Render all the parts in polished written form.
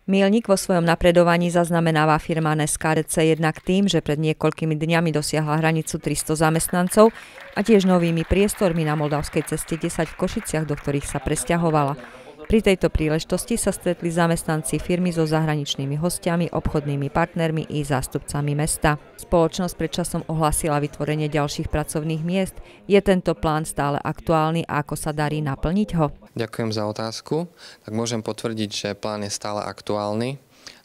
Míľnik vo svojom napredovaní zaznamenáva firma NES KDC jednak tým, že pred niekoľkými dňami dosiahla hranicu 300 zamestnancov a tiež novými priestormi na Moldavskej ceste 10 v Košiciach, do ktorých sa presťahovala. Pri tejto príležitosti sa stretli zamestnanci firmy so zahraničnými hostiami, obchodnými partnermi i zástupcami mesta. Spoločnosť predčasom ohlásila vytvorenie ďalších pracovných miest. Je tento plán stále aktuálny a ako sa darí naplniť ho? Ďakujem za otázku. Tak môžem potvrdiť, že plán je stále aktuálny.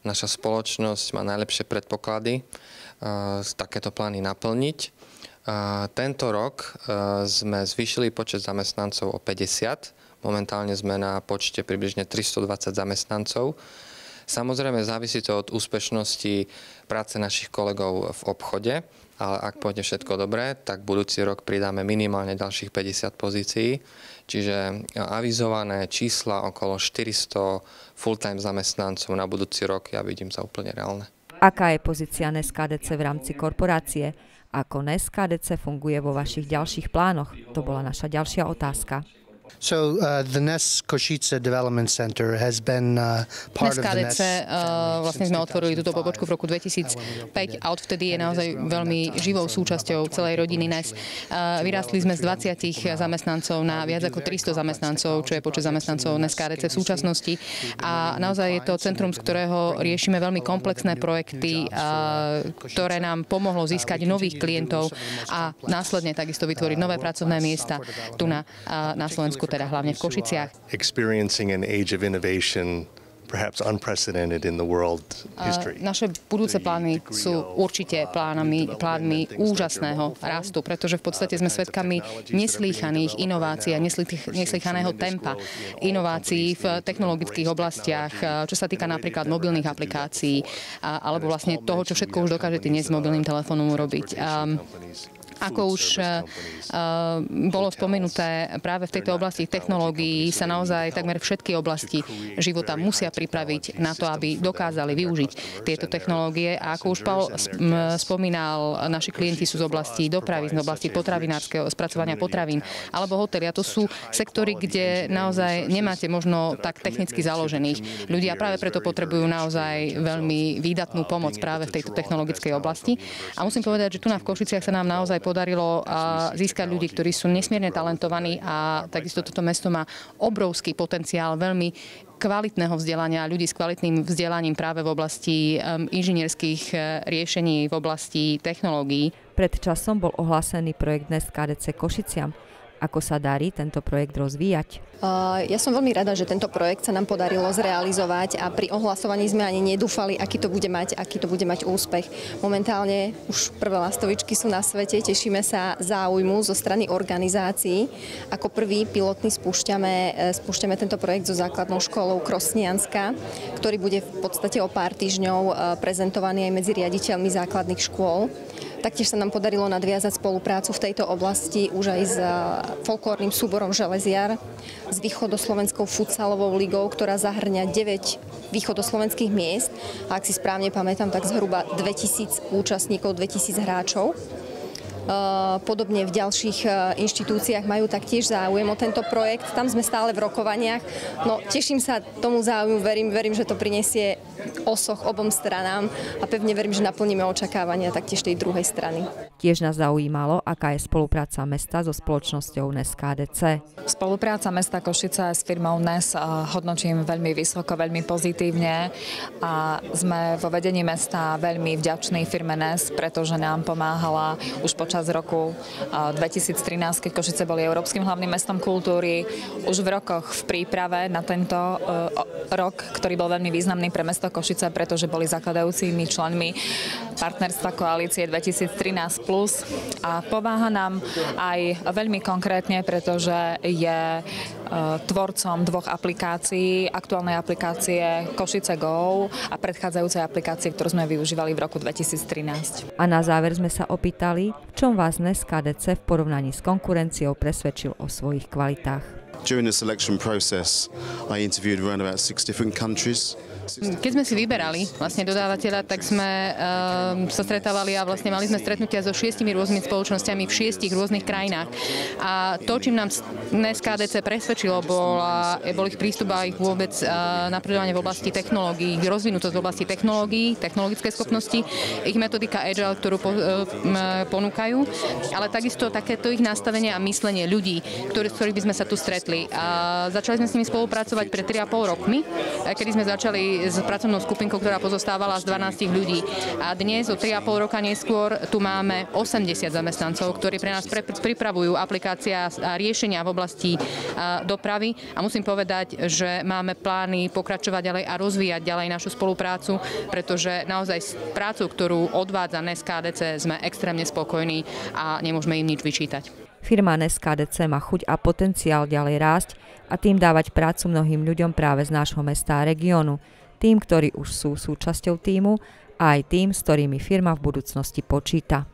Naša spoločnosť má najlepšie predpoklady takéto plány naplniť. Tento rok sme zvýšili počet zamestnancov o 50. Momentálne sme na počte približne 320 zamestnancov. Samozrejme, závisí to od úspešnosti práce našich kolegov v obchode, ale ak pôjde všetko dobre, tak budúci rok pridáme minimálne ďalších 50 pozícií. Čiže avizované čísla okolo 400 full-time zamestnancov na budúci rok ja vidím za úplne reálne. Aká je pozícia NES KDC v rámci korporácie? Ako NES KDC funguje vo vašich ďalších plánoch? To bola naša ďalšia otázka. So the NES Košice Development Center has been part of the NES. Vlastne sme otvorili túto pobočku v roku 2005 a odvtedy je naozaj veľmi živou súčasťou celej rodiny NES. Vyrástli sme z 20 zamestnancov na viac ako 300 zamestnancov, čo je počet zamestnancov NES KDC v súčasnosti. A naozaj je to centrum, z ktorého riešime veľmi komplexné projekty, ktoré nám pomohlo získať nových klientov a následne takisto vytvoriť nové pracovné miesta tu na Slovensku, teda hlavne v Košiciach. Experiencing an age of innovation perhaps unprecedented in the world history. Naše budúce plány sú určite plánmi úžasného rastu, pretože v podstate sme svedkami neslýchaných inovácií a neslýchaného tempa inovácií v technologických oblastiach, čo sa týka napríklad mobilných aplikácií alebo vlastne toho, čo všetko už dokážete dnes s mobilným telefónom urobiť. Ako už bolo spomenuté, práve v tejto oblasti technológií sa naozaj takmer všetky oblasti života musia pripraviť na to, aby dokázali využiť tieto technológie. A ako už Paul spomínal, naši klienti sú z oblasti dopravy, z oblasti potravinárskeho spracovania potravín alebo hotely. A to sú sektory, kde naozaj nemáte možno tak technicky založených ľudí a práve preto potrebujú naozaj veľmi výdatnú pomoc práve v tejto technologickej oblasti. A musím povedať, že tu v Košiciach sa nám naozaj podarilo získať ľudí, ktorí sú nesmierne talentovaní a takisto toto mesto má obrovský potenciál veľmi kvalitného vzdelania, ľudí s kvalitným vzdelaním práve v oblasti inžinierských riešení, v oblasti technológií. Pred časom bol ohlásený projekt NES KDC Košiciam. Ako sa darí tento projekt rozvíjať? Ja som veľmi rada, že tento projekt sa nám podarilo zrealizovať a pri ohlasovaní sme ani nedúfali, aký to bude mať úspech. Momentálne už prvé lastovičky sú na svete, tešíme sa záujmu zo strany organizácií. Ako prvý pilotný spúšťame tento projekt so základnou školou Krosnianska, ktorý bude v podstate o pár týždňov prezentovaný aj medzi riaditeľmi základných škôl. Taktiež sa nám podarilo nadviazať spoluprácu v tejto oblasti už aj s folklórnym súborom Železiar, s východoslovenskou futsalovou ligou, ktorá zahrňa 9 východoslovenských miest. A ak si správne pamätám, tak zhruba 2000 účastníkov, 2000 hráčov. Podobne v ďalších inštitúciách majú taktiež záujem o tento projekt. Tam sme stále v rokovaniach. No, teším sa tomu záujmu, verím, že to prinesie osoch obom stranám a pevne verím, že naplníme očakávania taktiež tej druhej strany. Tiež nás zaujímalo, aká je spolupráca mesta so spoločnosťou NES KDC. Spolupráca mesta Košice s firmou NES hodnotím veľmi vysoko, veľmi pozitívne a sme vo vedení mesta veľmi vďační firme NES, pretože nám pomáhala už počas roku 2013, keď Košice boli Európskym hlavným mestom kultúry. Už v rokoch v príprave na tento rok, ktorý bol veľmi významný pre mesto Košice, pretože boli zakladajúcimi členmi partnerstva koalície 2013+. A pomáha nám aj veľmi konkrétne, pretože je tvorcom dvoch aplikácií, aktuálnej aplikácie Košice Go a predchádzajúcej aplikácie, ktorú sme využívali v roku 2013. A na záver sme sa opýtali, v čom vás NES KDC v porovnaní s konkurenciou presvedčil o svojich kvalitách. During the selection process, I interviewed around about 6 different countries Keď sme si vyberali vlastne dodávateľa, tak sme sa stretávali a vlastne mali sme stretnutia so 6 rôznymi spoločnosťami v 6 rôznych krajinách. A to, čím nám SKDC presvedčilo, bol ich prístup a ich vôbec napredovanie v oblasti technológií, rozvinutosť v oblasti technológií, technologické schopnosti, ich metodika Agile, ktorú ponúkajú, ale takisto takéto ich nastavenie a myslenie ľudí, s ktorých by sme sa tu stretli. A začali sme s nimi spolupracovať pred 3,5 rokmi, kedy sme začali s pracovnou skupinkou, ktorá pozostávala z 12 ľudí. A dnes, o 3,5 roka neskôr, tu máme 80 zamestnancov, ktorí pre nás pripravujú aplikácia a riešenia v oblasti dopravy. A musím povedať, že máme plány pokračovať ďalej a rozvíjať ďalej našu spoluprácu, pretože naozaj s prácou, ktorú odvádza SKDC, sme extrémne spokojní a nemôžeme im nič vyčítať. Firma SKDC má chuť a potenciál ďalej rásť a tým dávať prácu mnohým ľuďom práve z nášho mesta a regiónu. Tým, ktorí už sú súčasťou tímu a aj tým, s ktorými firma v budúcnosti počíta.